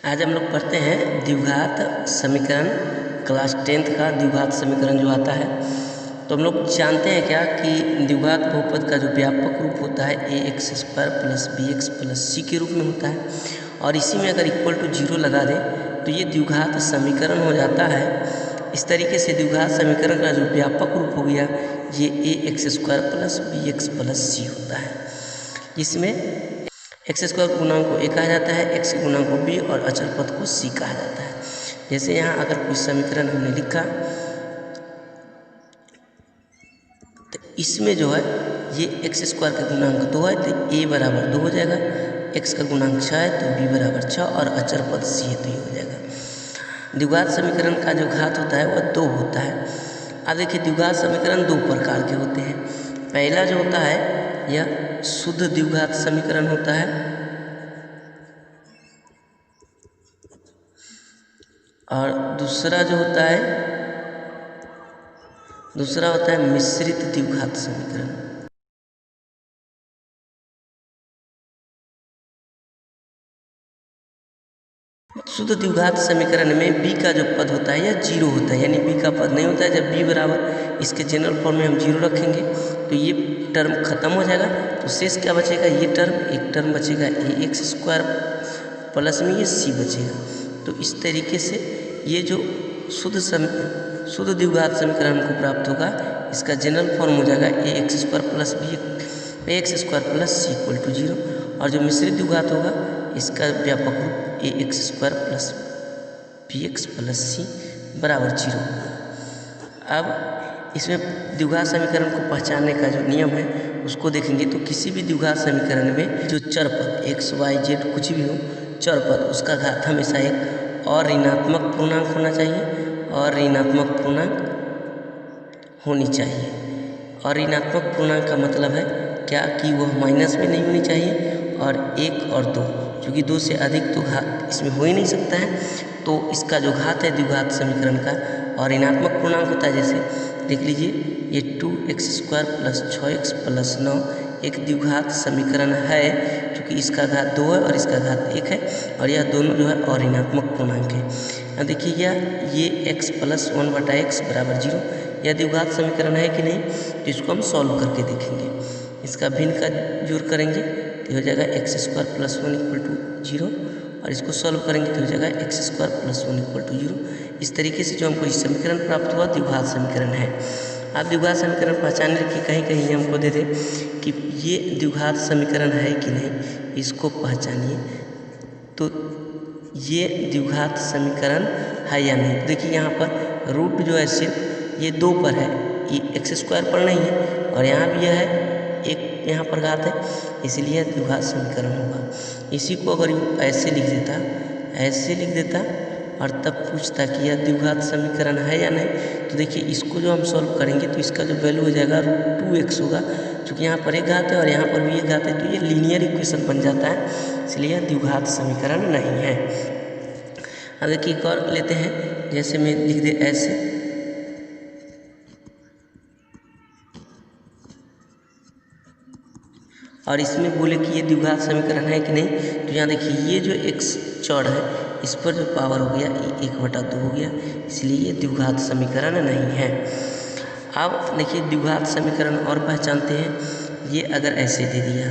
आज हम लोग पढ़ते हैं द्विघात समीकरण, क्लास 10th का द्विघात समीकरण जो आता है। तो हम लोग जानते हैं क्या कि द्विघात बहुपद का जो व्यापक रूप होता है ax² plus bx plus c के रूप में होता है, और इसी में अगर इक्वल टू 0 लगा दें तो ये द्विघात समीकरण हो जाता है। इस तरीके से द्विघात समीकरण का जो व्यापक रूप हो गया ये ax² plus bx plus c होता है, जिसमें x² गुणांक को a कहा जाता है, x गुणांक को b और अचर पद को c कहा जाता है। जैसे यहाँ अगर कोई समीकरण हमने लिखा तो इसमें जो है ये x² का गुणांक 2 है तो a बराबर 2 हो जाएगा, x का गुणांक 6 है तो b बराबर 6 और अचर पद c है तो ये हो जाएगा। द्विघात समीकरण का जो घात होता है वह 2 होता है। अब देखिए द्विघात समीकरण 2 प्रकार के होते हैं। पहला जो होता है यह शुद्ध द्विघात समीकरण होता है, और दूसरा होता है मिश्रित द्विघात समीकरण। शुद्ध द्विघात समीकरण में b का जो पद होता है यह 0 होता है, यानी b का पद नहीं होता है। जब b बराबर इसके जनरल फॉर्म में हम 0 रखेंगे तो ये टर्म खत्म हो जाएगा, तो शेष क्या बचेगा, ये टर्म, एक टर्म बचेगा ax² प्लस में ये c बचेगा। तो इस तरीके से ये जो शुद्ध द्विघात समीकरण हमको प्राप्त होगा, इसका जनरल फॉर्म हो जाएगा ax² plus c equal to 0, और जो मिश्रित द्विघात होगा इसका व्यापक रूप ax² plus bx plus c बराबर 0। अब इसमें द्विघात समीकरण को पहचानने का जो नियम है उसको देखेंगे तो किसी भी द्विघात समीकरण में जो चर पद x, y, z कुछ भी हो, चर पद उसका घात हमेशा एक और ऋणात्मक पूर्णांक होना चाहिए, और ऋणात्मक पूर्णांक होनी चाहिए। और ऋणात्मक पूर्णांक का मतलब है क्या कि वह माइनस में नहीं होनी चाहिए, और 1 और 2, क्योंकि 2 से अधिक तो घात इसमें हो ही नहीं सकता है। तो इसका जो घात है द्विघात समीकरण का और ऋणात्मक पूर्णांक होता है, जैसे देख लीजिए ये 2x² प्लस 6x प्लस 9 एक द्विघात समीकरण है, क्योंकि इसका घात 2 है और इसका घात 1 है, और यह दोनों जो है और ऋणात्मक पूर्णांक है। अब देखिए ये x प्लस 1/x बराबर 0 यह द्विघात समीकरण है कि नहीं, तो इसको हम सॉल्व करके देखेंगे। इसका भिन्न का जोड़ करेंगे तो हो जाएगा x² प्लस 1 इक्वल टू 0, और इसको सॉल्व करेंगे तो हो जाएगा x² प्लस 1 इक्वल टू 0। इस तरीके से जो हमको इस समीकरण प्राप्त हुआ द्विघात समीकरण है। आप द्विघात समीकरण पहचानने की कहीं हमको दे दे कि ये द्विघात समीकरण है कि नहीं, इसको पहचानिए तो ये द्विघात समीकरण है या नहीं। देखिए यहाँ पर रूट जो है सिर्फ ये 2 पर है, ये x² पर नहीं है, और यहाँ भी यह है एक यहाँ पर घात है, इसलिए द्विघात समीकरण होगा। इसी को अगर ऐसे लिख देता और तब पूछता कि यह द्विघात समीकरण है या नहीं, तो देखिए इसको जो हम सॉल्व करेंगे तो इसका जो वैल्यू हो जाएगा 2x होगा, क्योंकि यहाँ पर एक घात है और यहाँ पर भी एक घात है, तो ये लीनियर इक्वेशन बन जाता है, इसलिए यह द्विघात समीकरण नहीं है। अब देखिए एक और लेते हैं, जैसे मैं लिख दे ऐसे, और इसमें बोले कि ये द्विघात समीकरण है कि नहीं, तो यहाँ देखिए ये जो x चौड़ है इस पर जो पावर हो गया ये 1/2 हो गया, इसलिए ये द्विघात समीकरण नहीं है। अब देखिए द्विघात समीकरण और पहचानते हैं। ये अगर ऐसे दे दिया,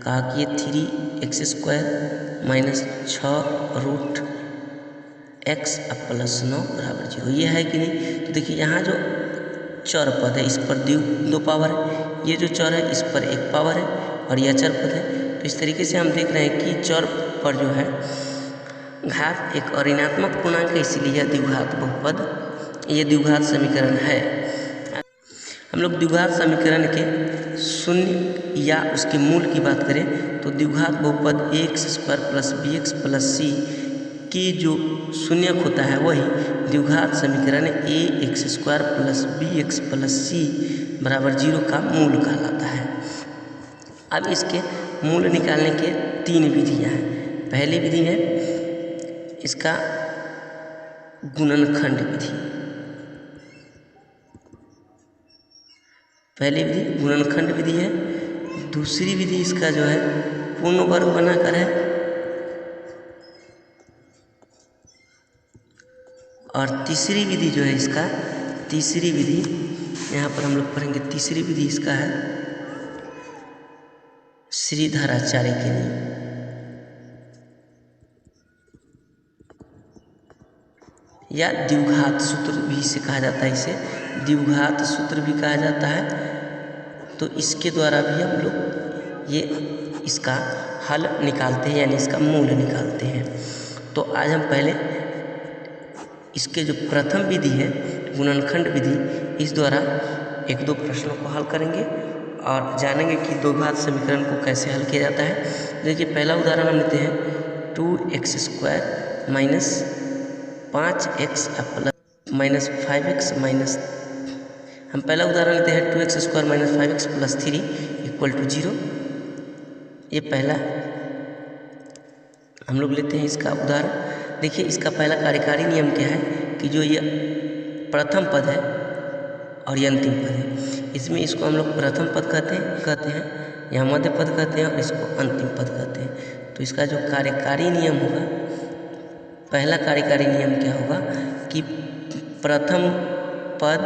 कहा कि ये 3x² minus 6 root x plus 9 बराबर 0, ये है कि नहीं। तो देखिए यहाँ जो चर पद है इस पर 2 पावर है, ये जो चर है इस पर 1 पावर है, और यह अचर पद है। तो इस तरीके से हम देख रहे हैं कि चर पर जो है घात एक और ऋणात्मक पूर्णांक है, इसलिए यह द्विघात बहुपद, ये द्विघात समीकरण है। हम लोग द्विघात समीकरण के शून्य या उसके मूल की बात करें तो द्विघात बहुपद ax² plus bx plus c की जो शून्यक होता है वही द्विघात समीकरण ax² plus bx plus c बराबर 0 का मूल कहलाता है। अब इसके मूल निकालने के 3 विधियाँ हैं। पहली विधि है इसका गुणनखंड विधि, पहली विधि गुणनखंड विधि है। दूसरी विधि इसका जो है पूर्ण वर्ग बनाकर है, और तीसरी विधि जो है इसका, तीसरी विधि यहाँ पर हम लोग पढ़ेंगे। तीसरी विधि इसका है श्रीधराचार्य के नियम, या द्विघात सूत्र भी इसे कहा जाता है, इसे द्विघात सूत्र भी कहा जाता है। तो इसके द्वारा भी हम लोग ये इसका हल निकालते हैं, यानी इसका मूल निकालते हैं। तो आज हम पहले इसके जो प्रथम विधि है गुणनखंड विधि, इस द्वारा एक दो प्रश्नों को हल करेंगे और जानेंगे कि द्विघात समीकरण को कैसे हल किया जाता है। देखिए पहला उदाहरण हम लेते हैं 2x² minus 5x plus minus 5x minus, हम पहला उदाहरण लेते हैं 2x² minus 5x plus 3 equal to 0। ये पहला हम लोग लेते हैं इसका उदाहरण। देखिए इसका पहला कार्यकारी नियम क्या है कि जो ये प्रथम पद है और ये अंतिम पद है, इसमें इसको हम लोग प्रथम पद कहते हैं, यहाँ मध्य पद कहते हैं और इसको अंतिम पद कहते हैं। तो इसका जो कार्यकारी नियम होगा, पहला कार्यकारी नियम क्या होगा कि प्रथम पद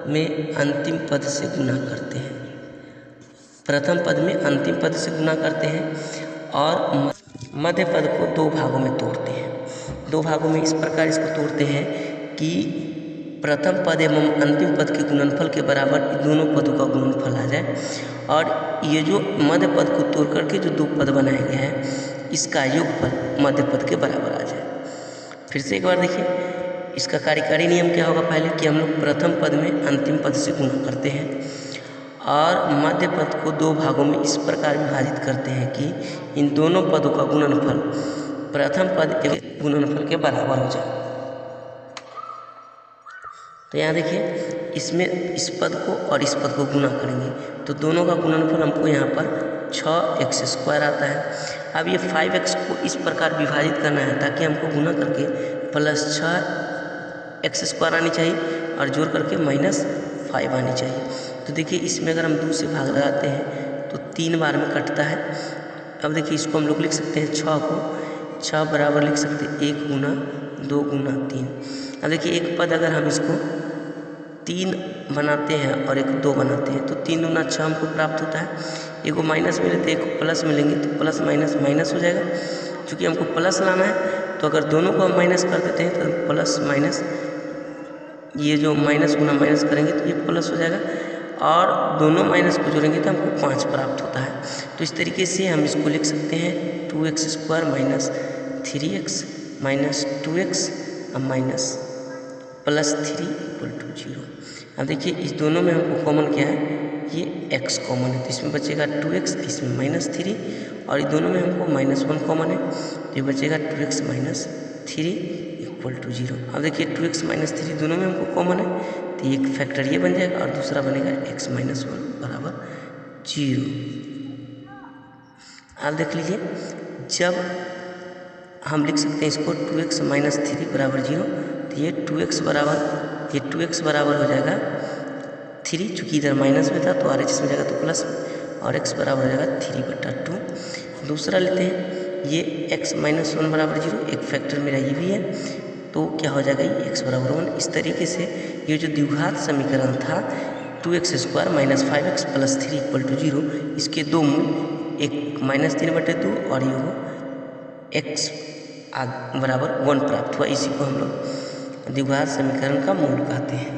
में अंतिम पद से गुना करते हैं, प्रथम पद में अंतिम पद से गुना करते हैं और मध्य पद को दो भागों में तोड़ते हैं। दो भागों में इस प्रकार इसको तोड़ते हैं कि प्रथम पद एवं अंतिम पद के गुणनफल के बराबर दोनों पदों का गुणनफल आ जाए, और ये जो मध्य पद को तोड़ करके जो दो पद बनाए गए हैं इसका योगफल मध्य पद के बराबर आ जाए। फिर से एक बार देखिए इसका कार्यकारी नियम क्या होगा पहले कि हम लोग प्रथम पद में अंतिम पद से गुणा करते हैं और मध्य पद को दो भागों में इस प्रकार विभाजित करते हैं कि इन दोनों पदों का गुणनफल प्रथम पद के गुणनफल के बराबर हो जाए। तो यहाँ देखिए इसमें इस पद को और इस पद को गुना करेंगे तो दोनों का गुणनफल हमको यहाँ पर 6x² आता है। अब ये 5x को इस प्रकार विभाजित करना है ताकि हमको गुना करके प्लस 6x² आनी चाहिए और जोड़ करके माइनस 5 आनी चाहिए। तो देखिए इसमें अगर हम 2 से भाग लगाते हैं तो 3 बार में कटता है। अब देखिए इसको हम लोग लिख सकते हैं 6 को 6 बराबर लिख सकते हैं 1 गुना 2 गुना 3। अब देखिए एक पद अगर हम इसको 3 बनाते हैं और एक 2 बनाते हैं तो 3 दूना 6 हमको प्राप्त होता है। एक को माइनस में लेते हैं, एक को प्लस में लेंगे तो प्लस माइनस माइनस हो जाएगा। चूँकि हमको प्लस लाना है तो अगर दोनों को हम माइनस कर देते हैं तो प्लस माइनस, ये जो माइनस गुना माइनस करेंगे तो ये प्लस हो जाएगा और दोनों माइनस को जोड़ेंगे तो हमको 5 प्राप्त होता है। तो इस तरीके से हम इसको लिख सकते हैं 2x² minus 3x minus 2x minus plus 3 equal to 0। अब देखिए इस दोनों में हमको कॉमन क्या है, ये x कॉमन है तो इसमें बचेगा 2x, इसमें माइनस 3 और ये दोनों में हमको -1 कॉमन है तो ये बचेगा 2x माइनस 3 इक्वल टू 0। अब देखिए 2x माइनस 3 दोनों में हमको कॉमन है तो एक फैक्टर ये बन जाएगा और दूसरा बनेगा x माइनस 1 बराबर 0। अब देख लीजिए जब हम लिख सकते हैं इसको 2x माइनस 3 बराबर 0 तो ये 2x बराबर हो जाएगा 3, चूँकि इधर माइनस में था तो RHS में जाएगा तो प्लस और x बराबर हो जाएगा 3/2। दूसरा लेते हैं ये x माइनस 1 बराबर 0, एक फैक्टर मेरा ये भी है तो क्या हो जाएगा ये x बराबर 1। इस तरीके से ये जो द्विघात समीकरण था 2x² minus 5x plus 3 equal to 0, इसके दो मूल, एक -3/2 और ये हो x बराबर 1 प्राप्त हुआ। इसी को हम लोग द्विघात समीकरण का मूल कहते हैं।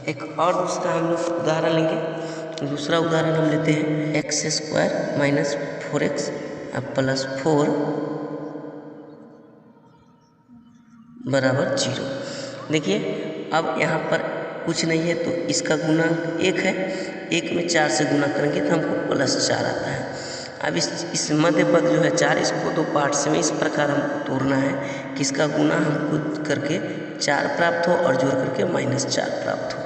एक और दूसरा हम लोग उदाहरण लेंगे। दूसरा उदाहरण हम लेते हैं x² माइनस 4x प्लस 4 बराबर 0। देखिए अब यहाँ पर कुछ नहीं है तो इसका गुणांक 1 है, 1 में 4 से गुना करेंगे तो हमको +4 आता है। अब इस मध्य पद जो है 4, इसको दो पार्ट्स में इस प्रकार हमको तोड़ना है कि इसका गुना हमको करके 4 प्राप्त हो और जोड़ करके -4 प्राप्त हो।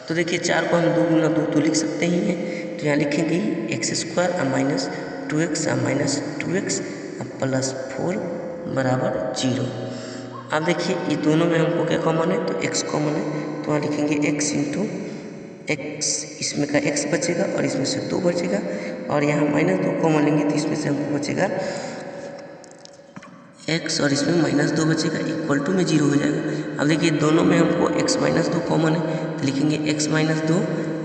तो देखिए 4 को हम 2 गुना 2 तो लिख सकते ही हैं, तो यहाँ लिखेंगे x² minus 2x minus 2x plus 4 बराबर 0। अब देखिए ये दोनों में हमको क्या कॉमन है तो x कॉमन है तो यहाँ लिखेंगे x इंटू x, इसमें का x बचेगा और इसमें से 2 बचेगा और यहाँ -2 कॉमन लेंगे तो इसमें से हमको बचेगा x और इसमें -2 बचेगा, इक्वल टू में 0 हो जाएगा। अब देखिए दोनों में हमको x - 2 कॉमन है, तो लिखेंगे x - 2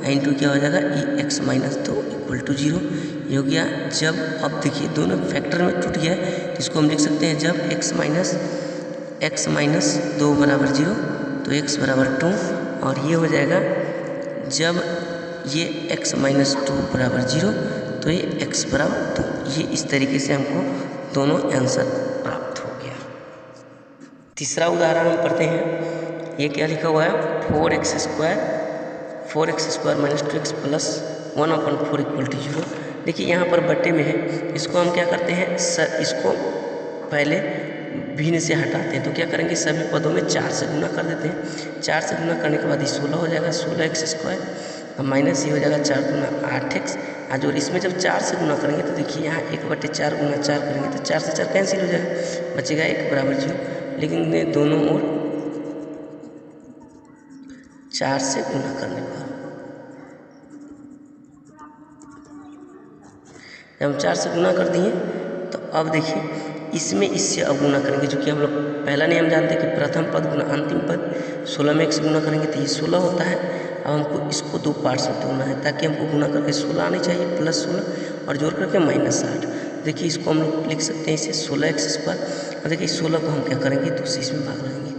इंटू क्या हो जाएगा x - 2 इक्वल टू 0। ये हो गया। जब अब देखिए दोनों फैक्टर में टूट गया है, तो इसको हम लिख सकते हैं जब x - 2 बराबर 0 तो x बराबर 2, और ये हो जाएगा जब ये x - 2 बराबर 0 तो ये x बराबर 2। ये इस तरीके से हमको दोनों आंसर प्राप्त हो गया। तीसरा उदाहरण हम पढ़ते हैं। ये क्या लिखा हुआ है, 4x square minus 2x plus 1/4 equal to 0। देखिए यहाँ पर बट्टे में है, इसको हम क्या करते हैं इसको पहले भिन्न से हटाते हैं। तो क्या करेंगे, सभी पदों में 4 से गुना कर देते हैं। 4 से गुना करने के बाद ये 16 हो जाएगा, 16x स्क्वायर, और माइनस ये हो जाएगा 4 गुना 8x। आज और इसमें जब 4 से गुना करेंगे तो देखिए यहाँ 1/4 गुना 4 करेंगे तो 4 से 4 कैंसिल हो जाएगा, बचेगा 1 बराबर 0। लेकिन दोनों ओर 4 से गुना करने पर जब हम 4 से गुना कर दिए तो अब देखिए इसमें इससे अब गुना करेंगे, जो कि हम लोग पहला नियम जानते हैं कि प्रथम पद गुना अंतिम पद। 16 में 1 से गुना करेंगे तो ये 16 होता है। अब हमको इसको 2 पार्ट्स में तोड़ना है, ताकि हमको गुना करके 16 आनी चाहिए प्लस 16 और जोड़ करके -8। देखिए इसको हम लोग लिख सकते हैं इसे 16x स्क्वायर। और देखिए 16 को हम क्या करेंगे, 2 से इसमें भाग लगाएंगे,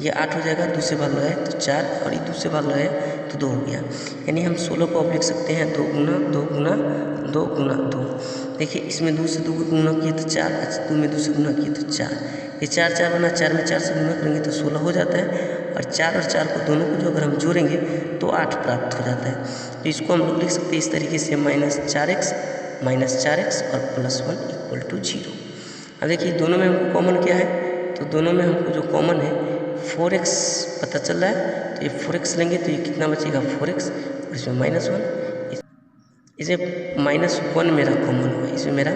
ये 8 हो जाएगा, 2 से भाग लगाए तो 4, और ये 2 से भाग लगाए तो 2 हो गया। यानी हम 16 को अब लिख सकते हैं 2 गुना 2 गुना 2 गुना 2। देखिए इसमें 2 से 2 को गुना किए तो 4, 2 में 2 से गुना किए तो 4, ये 4 4 बना, 4 में 4 से गुना करेंगे तो 16 हो जाता है। और 4 और 4 को दोनों को जो अगर हम जोड़ेंगे तो 8 प्राप्त हो जाता है। तो इसको हम लोग लिख सकते हैं इस तरीके से -4x और +1 इक्वल टू 0। अब देखिए दोनों में हमको कॉमन क्या है, तो दोनों में हमको जो कॉमन है 4x पता चल रहा है, तो ये 4x लेंगे तो ये कितना बचेगा 4x, और इसमें -1, इसे -1 मेरा कॉमन होगा, इसमें मेरा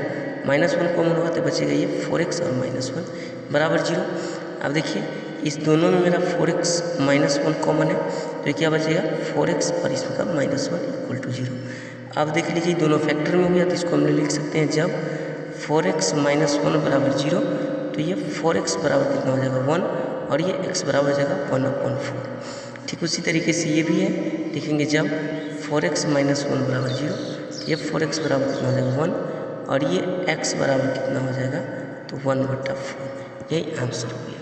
-1 कॉमन होगा तो बचेगा ये 4x और -1 बराबर 0। अब देखिए इस दोनों में मेरा 4x -1 कॉमन है, तो ये क्या बचेगा 4x और इसमें का -1 इक्वल टू 0। अब देख लीजिए दोनों फैक्टर में हो गया, तो इसको हम लिख सकते हैं जब 4x - 1 बराबर 0 तो ये 4x बराबर कितना हो जाएगा 1, और ये x बराबर हो जाएगा 1/4। ठीक उसी तरीके से ये भी है, लिखेंगे जब 4x - 1 बराबर 0 तो ये 4x बराबर कितना हो जाएगा 1, और ये x बराबर कितना हो जाएगा तो 1/4। यही आंसर हो गया।